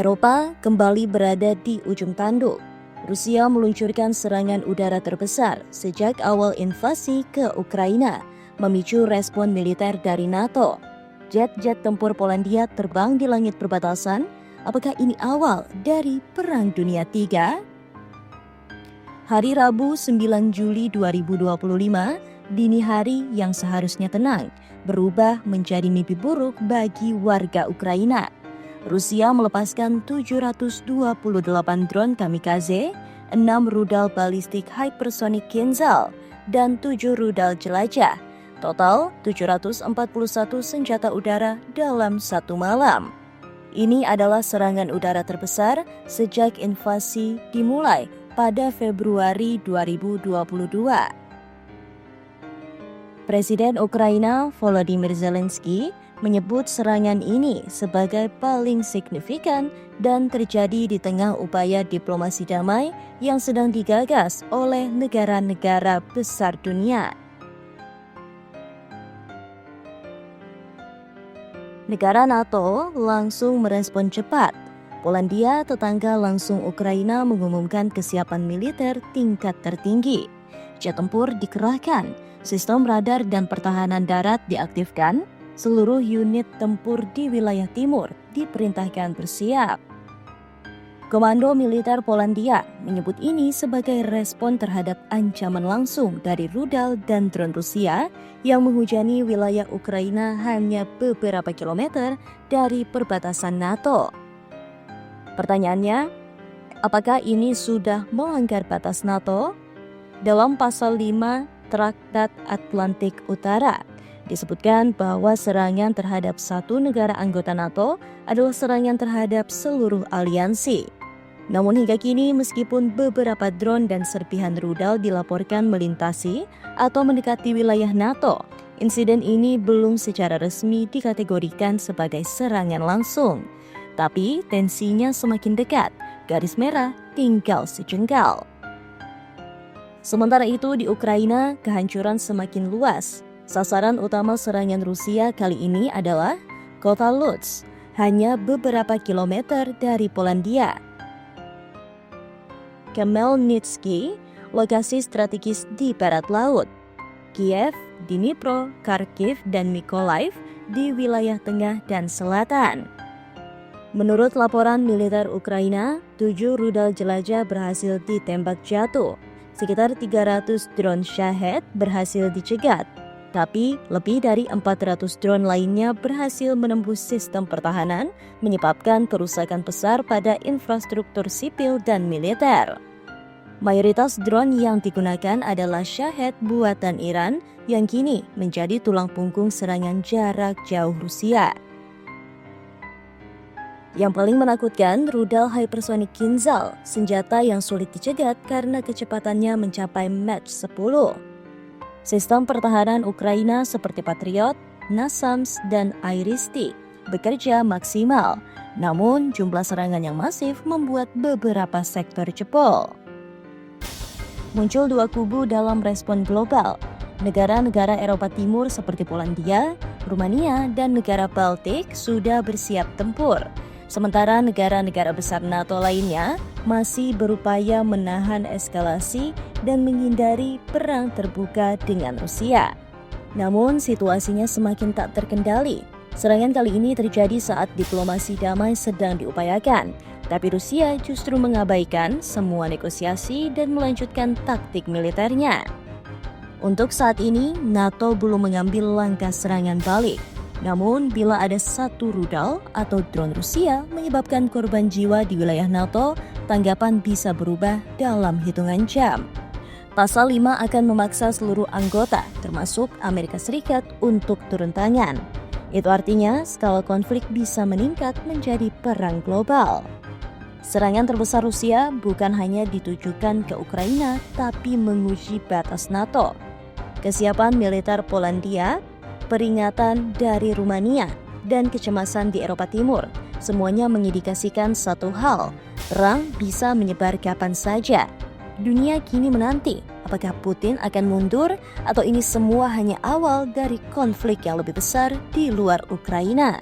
Eropa kembali berada di ujung tanduk. Rusia meluncurkan serangan udara terbesar sejak awal invasi ke Ukraina, memicu respon militer dari NATO. Jet-jet tempur Polandia terbang di langit perbatasan. Apakah ini awal dari Perang Dunia III? Hari Rabu 9 Juli 2025, dini hari yang seharusnya tenang, berubah menjadi mimpi buruk bagi warga Ukraina. Rusia melepaskan 728 drone kamikaze, 6 rudal balistik hypersonic Kinzhal, dan 7 rudal jelajah. Total 741 senjata udara dalam satu malam. Ini adalah serangan udara terbesar sejak invasi dimulai pada Februari 2022. Presiden Ukraina Volodymyr Zelensky menyebut serangan ini sebagai paling signifikan dan terjadi di tengah upaya diplomasi damai yang sedang digagas oleh negara-negara besar dunia. Negara NATO langsung merespon cepat. Polandia, tetangga langsung Ukraina, mengumumkan kesiapan militer tingkat tertinggi. Jet tempur dikerahkan, sistem radar dan pertahanan darat diaktifkan, seluruh unit tempur di wilayah timur diperintahkan bersiap. Komando Militer Polandia menyebut ini sebagai respon terhadap ancaman langsung dari rudal dan drone Rusia yang menghujani wilayah Ukraina hanya beberapa kilometer dari perbatasan NATO. Pertanyaannya, apakah ini sudah melanggar batas NATO? Dalam pasal 5 Traktat Atlantik Utara, disebutkan bahwa serangan terhadap satu negara anggota NATO adalah serangan terhadap seluruh aliansi. Namun hingga kini, meskipun beberapa drone dan serpihan rudal dilaporkan melintasi atau mendekati wilayah NATO, insiden ini belum secara resmi dikategorikan sebagai serangan langsung. Tapi tensinya semakin dekat, garis merah tinggal sejengkal. Sementara itu di Ukraina, kehancuran semakin luas. Sasaran utama serangan Rusia kali ini adalah kota Lutsk, hanya beberapa kilometer dari Polandia. Khmelnytskyi, lokasi strategis di barat laut. Kiev, Dnipro, Kharkiv, dan Mykolaiv di wilayah tengah dan selatan. Menurut laporan militer Ukraina, 7 rudal jelajah berhasil ditembak jatuh. Sekitar 300 drone Shahed berhasil dicegat. Tapi lebih dari 400 drone lainnya berhasil menembus sistem pertahanan, menyebabkan kerusakan besar pada infrastruktur sipil dan militer. Mayoritas drone yang digunakan adalah Shahed buatan Iran yang kini menjadi tulang punggung serangan jarak jauh Rusia. Yang paling menakutkan, rudal hypersonic Kinzhal, senjata yang sulit dicegat karena kecepatannya mencapai Mach 10. Sistem pertahanan Ukraina seperti Patriot, NASAMS, dan Iris-T bekerja maksimal, namun jumlah serangan yang masif membuat beberapa sektor jebol. Muncul dua kubu dalam respon global. Negara-negara Eropa Timur seperti Polandia, Rumania, dan negara Baltik sudah bersiap tempur. Sementara negara-negara besar NATO lainnya masih berupaya menahan eskalasi dan menghindari perang terbuka dengan Rusia. Namun situasinya semakin tak terkendali. Serangan kali ini terjadi saat diplomasi damai sedang diupayakan, tapi Rusia justru mengabaikan semua negosiasi dan melanjutkan taktik militernya. Untuk saat ini, NATO belum mengambil langkah serangan balik. Namun, bila ada satu rudal atau drone Rusia menyebabkan korban jiwa di wilayah NATO, tanggapan bisa berubah dalam hitungan jam. Pasal 5 akan memaksa seluruh anggota, termasuk Amerika Serikat, untuk turun tangan. Itu artinya skala konflik bisa meningkat menjadi perang global. Serangan terbesar Rusia bukan hanya ditujukan ke Ukraina, tapi menguji batas NATO. Kesiapan militer Polandia, peringatan dari Rumania, dan kecemasan di Eropa Timur, semuanya mengindikasikan satu hal, perang bisa menyebar kapan saja. Dunia kini menanti, apakah Putin akan mundur atau ini semua hanya awal dari konflik yang lebih besar di luar Ukraina.